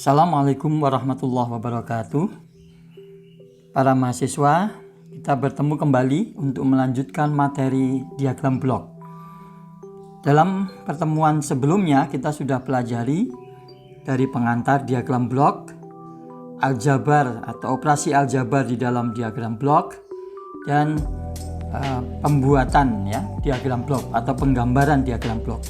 Assalamualaikum warahmatullahi wabarakatuh. Para mahasiswa, kita bertemu kembali untuk melanjutkan materi diagram blok. Dalam pertemuan sebelumnya kita sudah pelajari dari pengantar diagram blok, aljabar atau operasi aljabar di dalam diagram blok, dan pembuatan diagram blok atau penggambaran diagram blok.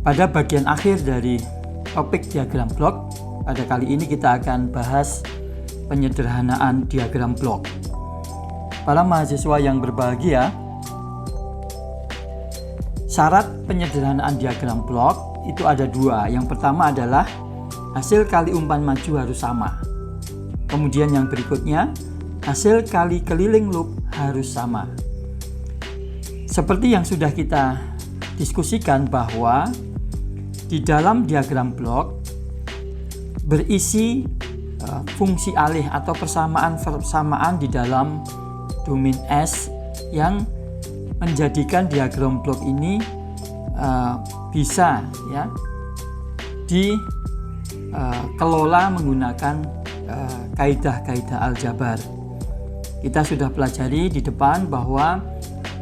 Pada bagian akhir dari topik diagram blok, pada kali ini kita akan bahas penyederhanaan diagram blok. Para mahasiswa yang berbahagia, syarat penyederhanaan diagram blok itu ada dua. Yang pertama adalah hasil kali umpan maju harus sama. Kemudian yang berikutnya, hasil kali keliling loop harus sama. Seperti yang sudah kita diskusikan bahwa di dalam diagram blok berisi fungsi alih atau persamaan di dalam domain S yang menjadikan diagram blok ini bisa dikelola menggunakan kaidah-kaidah aljabar. Kita sudah pelajari di depan bahwa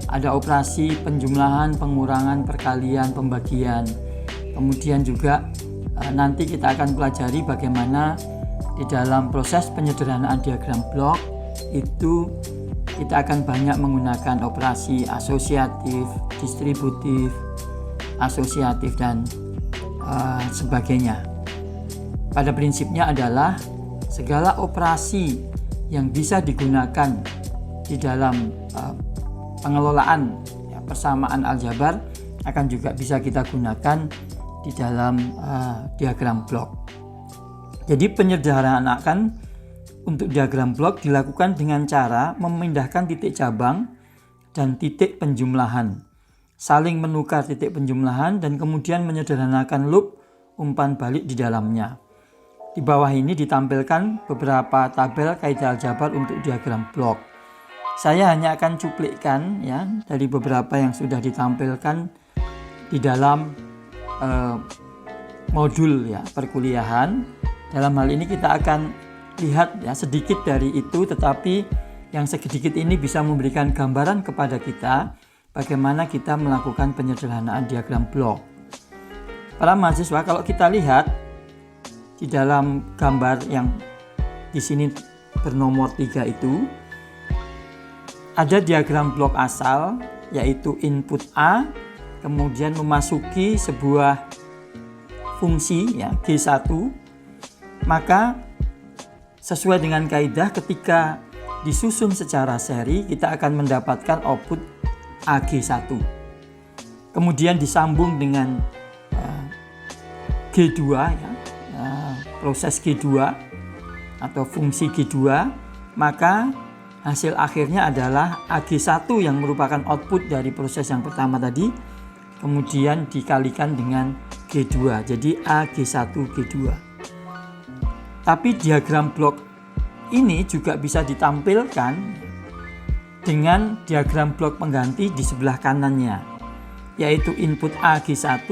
ada operasi penjumlahan, pengurangan, perkalian, pembagian. Kemudian juga nanti kita akan pelajari bagaimana di dalam proses penyederhanaan diagram blok itu kita akan banyak menggunakan operasi asosiatif, distributif, asosiatif, dan sebagainya. Pada prinsipnya adalah segala operasi yang bisa digunakan di dalam pengelolaan persamaan aljabar akan juga bisa kita gunakan di dalam diagram blok. Jadi penyederhanaan untuk diagram blok dilakukan dengan cara memindahkan titik cabang dan titik penjumlahan, saling menukar titik penjumlahan, dan kemudian menyederhanakan loop umpan balik di dalamnya. Di bawah ini ditampilkan beberapa tabel kaidah aljabar untuk diagram blok. Saya hanya akan cuplikkan dari beberapa yang sudah ditampilkan di dalam modul perkuliahan. Dalam hal ini kita akan lihat sedikit dari itu, tetapi yang sedikit ini bisa memberikan gambaran kepada kita bagaimana kita melakukan penyederhanaan diagram blok. Para mahasiswa, kalau kita lihat di dalam gambar yang di sini bernomor 3 itu ada diagram blok asal, yaitu input A kemudian memasuki sebuah fungsi G1, maka sesuai dengan kaidah ketika disusun secara seri kita akan mendapatkan output AG1, kemudian disambung dengan G2 proses G2 atau fungsi G2, maka hasil akhirnya adalah AG1 yang merupakan output dari proses yang pertama tadi, kemudian dikalikan dengan G2, jadi AG1 G2. Tapi diagram blok ini juga bisa ditampilkan dengan diagram blok pengganti di sebelah kanannya, yaitu input AG1,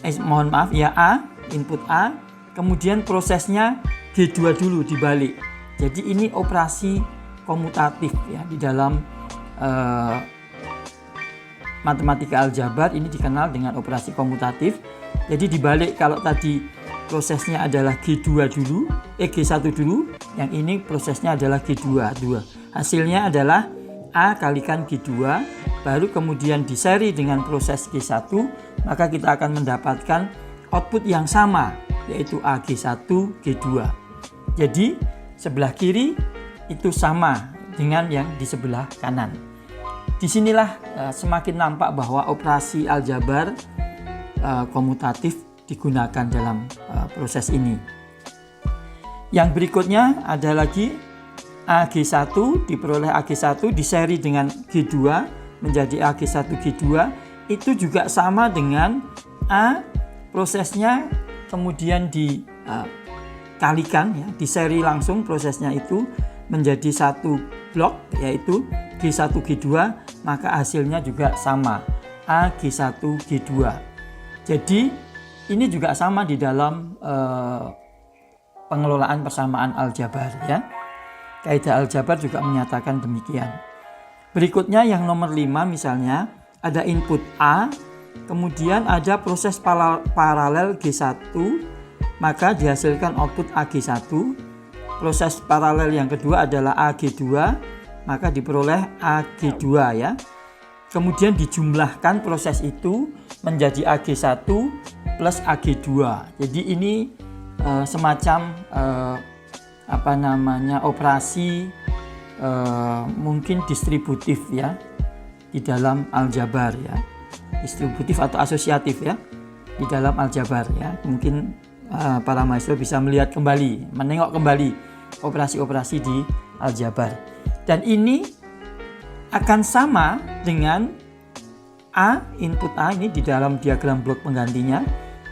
A, input A, kemudian prosesnya G2 dulu dibalik. Jadi ini operasi komutatif di dalam matematika aljabar ini dikenal dengan operasi komutatif. Jadi dibalik, kalau tadi prosesnya adalah G1 dulu, yang ini prosesnya adalah G2. Hasilnya adalah A kalikan G2, baru kemudian diseri dengan proses G1, maka kita akan mendapatkan output yang sama, yaitu AG1 G2. Jadi sebelah kiri itu sama dengan yang di sebelah kanan. Disinilah semakin nampak bahwa operasi aljabar komutatif digunakan dalam proses ini. Yang berikutnya ada lagi AG1, diperoleh AG1 diseri dengan G2 menjadi AG1 G2, itu juga sama dengan A, prosesnya kemudian dikalikan diseri langsung prosesnya itu menjadi satu blok, yaitu G1 G2, maka hasilnya juga sama, A G1 G2. Jadi Ini juga sama di dalam pengelolaan persamaan aljabar ya. Kaidah aljabar juga menyatakan demikian. Berikutnya yang nomor 5 misalnya ada input A, kemudian ada proses paralel G1, maka dihasilkan output AG1. Proses paralel yang kedua adalah AG2, maka diperoleh AG2 ya. Kemudian dijumlahkan proses itu menjadi AG1 plus AG2. Jadi ini semacam operasi mungkin distributif ya di dalam aljabar ya. Distributif atau asosiatif ya di dalam aljabar ya. Mungkin para mahasiswa bisa melihat kembali, menengok kembali operasi-operasi di aljabar. Dan ini akan sama dengan A, input A ini di dalam diagram blok penggantinya.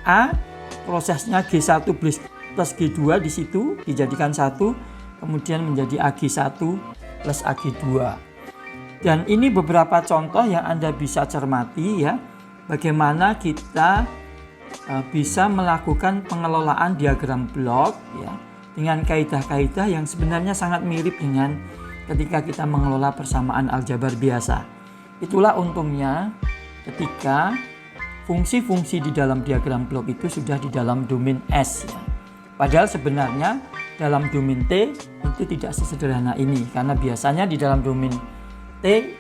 A prosesnya G1 plus G2 di situ dijadikan 1, kemudian menjadi AG1 plus AG2. Dan ini beberapa contoh yang Anda bisa cermati ya, bagaimana kita bisa melakukan pengelolaan diagram blok ya dengan kaidah-kaidah yang sebenarnya sangat mirip dengan ketika kita mengelola persamaan aljabar biasa. Itulah untungnya ketika fungsi-fungsi di dalam diagram blok itu sudah di dalam domain S ya. Padahal sebenarnya dalam domain T itu tidak sesederhana ini, karena biasanya di dalam domain T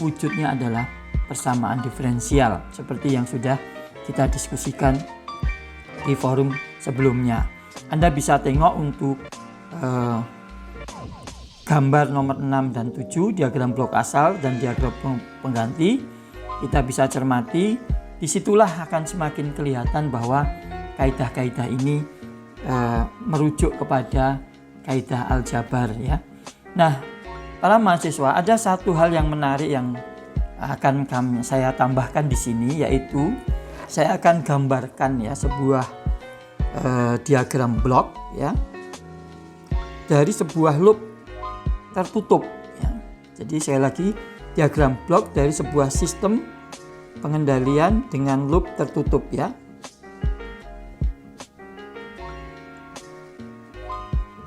wujudnya adalah persamaan diferensial seperti yang sudah kita diskusikan di forum sebelumnya. Anda bisa tengok untuk gambar nomor 6 dan 7 diagram blok asal dan diagram pengganti, kita bisa cermati, disitulah akan semakin kelihatan bahwa kaidah-kaidah ini merujuk kepada kaidah aljabar ya. Nah, para mahasiswa, ada satu hal yang menarik yang akan saya tambahkan di sini, yaitu saya akan gambarkan ya sebuah diagram blok ya dari sebuah loop tertutup ya. Jadi sekali lagi, diagram blok dari sebuah sistem pengendalian dengan loop tertutup ya.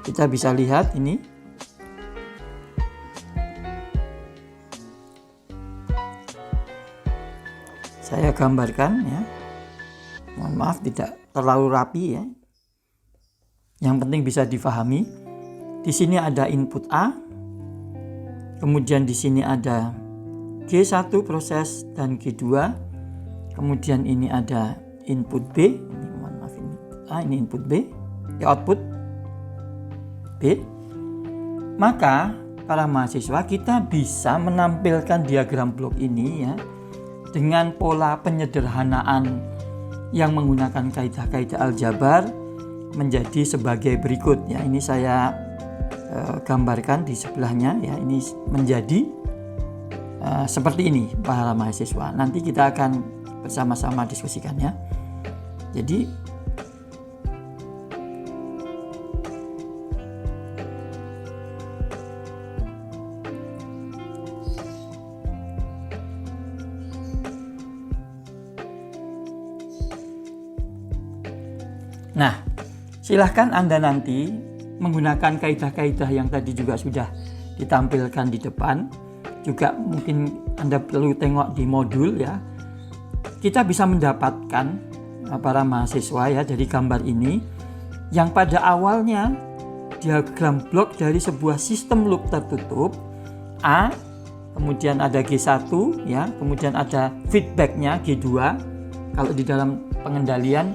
Kita bisa lihat ini. Saya gambarkan ya. Mohon maaf tidak terlalu rapi ya. Yang penting bisa difahami. Di sini ada input A. Kemudian di sini ada G1 proses dan G2. Kemudian ini ada input B. Ini mohon maaf ini. Ini input B. Output B. Maka para mahasiswa, kita bisa menampilkan diagram blok ini ya dengan pola penyederhanaan yang menggunakan kaidah-kaidah aljabar menjadi sebagai berikut ya. Ini saya gambarkan di sebelahnya ya. Ini menjadi seperti ini para mahasiswa. Nanti kita akan bersama-sama diskusikan ya. Jadi nah, silahkan Anda nanti menggunakan kaidah-kaidah yang tadi juga sudah ditampilkan di depan. Juga mungkin Anda perlu tengok di modul ya. Kita bisa mendapatkan para mahasiswa ya dari gambar ini yang pada awalnya diagram blok dari sebuah sistem loop tertutup A, kemudian ada G1 ya, kemudian ada feedbacknya G2. Kalau di dalam pengendalian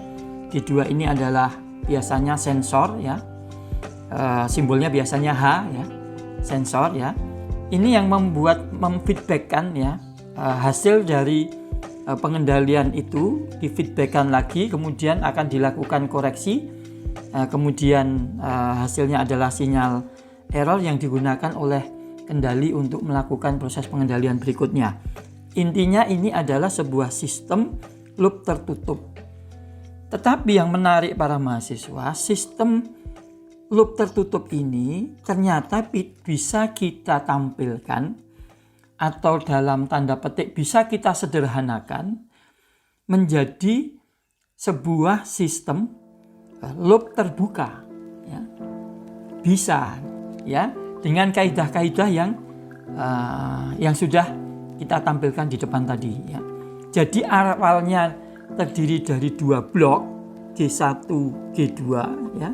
G2 ini adalah biasanya sensor ya, simbolnya biasanya H ya, sensor ya. Ini yang memfeedbackkan ya hasil dari pengendalian itu difeedbackkan lagi, kemudian akan dilakukan koreksi, kemudian hasilnya adalah sinyal error yang digunakan oleh kendali untuk melakukan proses pengendalian berikutnya. Intinya ini adalah sebuah sistem loop tertutup. Tetapi yang menarik para mahasiswa, sistem loop tertutup ini ternyata bisa kita tampilkan atau dalam tanda petik bisa kita sederhanakan menjadi sebuah sistem loop terbuka, ya. Bisa, ya, dengan kaidah-kaidah yang sudah kita tampilkan di depan tadi, ya. Jadi awalnya terdiri dari 2 blok G1, G2, ya,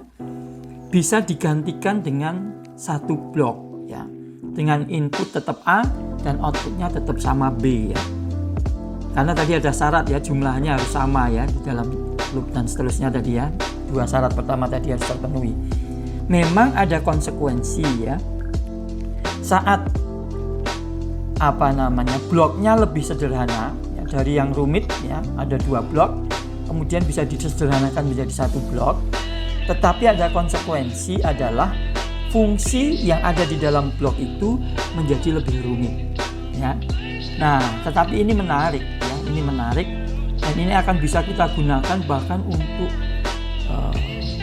bisa digantikan dengan 1 blok, ya, dengan input tetap A dan outputnya tetap sama B, ya. Karena tadi ada syarat, ya, jumlahnya harus sama, ya, di dalam loop dan seterusnya tadi, ya. 2 syarat pertama tadi harus terpenuhi. Memang ada konsekuensi, ya, saat bloknya lebih sederhana, ya, dari yang rumit, ya, ada 2 blok, kemudian bisa disederhanakan menjadi 1 blok. Tetapi ada konsekuensi adalah fungsi yang ada di dalam blok itu menjadi lebih rumit, ya. Nah, tetapi ini menarik, ya, ini menarik, dan ini akan bisa kita gunakan bahkan untuk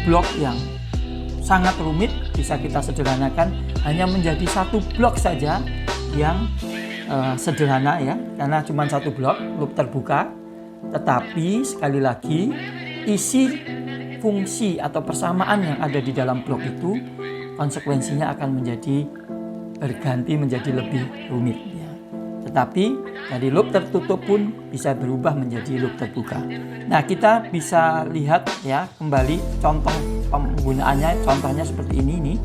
blok yang sangat rumit bisa kita sederhanakan hanya menjadi 1 blok saja yang sederhana, ya, karena cuma 1 blok loop terbuka. Tetapi sekali lagi isi fungsi atau persamaan yang ada di dalam blok itu konsekuensinya akan berganti menjadi lebih rumit, ya. Tetapi dari loop tertutup pun bisa berubah menjadi loop terbuka. Nah, kita bisa lihat, ya, kembali contoh penggunaannya. Contohnya seperti ini.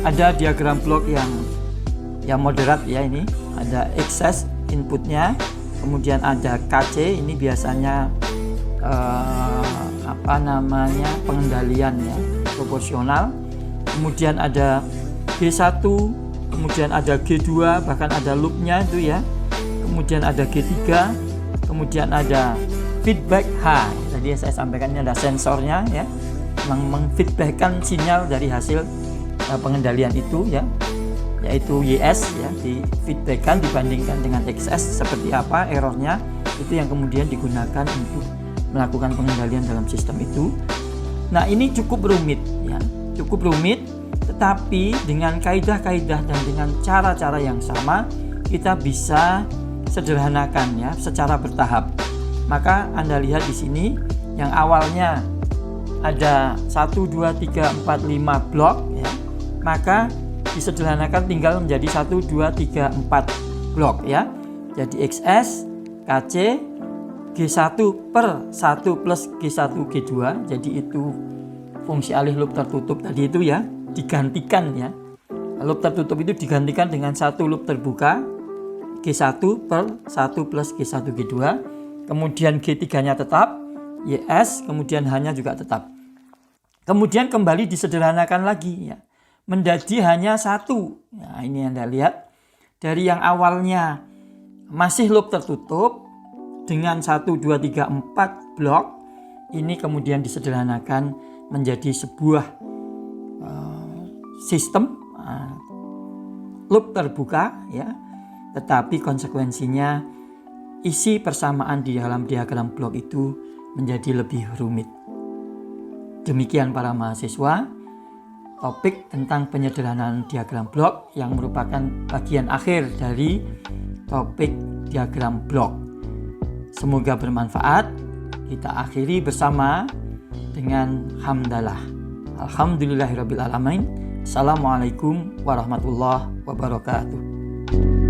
Ada diagram blok yang moderat, ya. Ini ada excess inputnya, kemudian ada KC, ini biasanya pengendalian, ya, proporsional. Kemudian ada G1, kemudian ada G2, bahkan ada loopnya itu, ya. Kemudian ada G3, kemudian ada feedback high. Tadi saya sampaikan ini ada sensornya, ya, mengfeedbackkan sinyal dari hasil pengendalian itu, ya, yaitu YS, ya, di feedbackkan dibandingkan dengan XS seperti apa errornya, itu yang kemudian digunakan untuk melakukan pengendalian dalam sistem itu. Nah, ini cukup rumit, ya, cukup rumit, tetapi dengan kaidah-kaidah dan dengan cara-cara yang sama kita bisa sederhanakan, ya, secara bertahap. Maka Anda lihat di sini yang awalnya ada 1, 2, 3, 4, 5 blok, ya, maka disederhanakan tinggal menjadi 1, 2, 3, 4 blok, ya. Jadi XS, KC, G1 per 1 plus G1, G2. Jadi itu fungsi alih loop tertutup tadi itu, ya, digantikan, ya. Loop tertutup itu digantikan dengan 1 loop terbuka G1 per 1 plus G1, G2. Kemudian G3-nya tetap, YS, kemudian H-nya juga tetap. Kemudian kembali disederhanakan lagi, ya, menjadi hanya 1. Nah, ini Anda lihat dari yang awalnya masih loop tertutup dengan 1, 2, 3, 4 blok, ini kemudian disederhanakan menjadi sebuah sistem loop terbuka, ya, tetapi konsekuensinya isi persamaan di dalam diagram blok itu menjadi lebih rumit. Demikian para mahasiswa, topik tentang penyederhanaan diagram blok yang merupakan bagian akhir dari topik diagram blok. Semoga bermanfaat. Kita akhiri bersama dengan hamdalah. Alhamdulillahirabbil alamin. Assalamualaikum warahmatullahi wabarakatuh.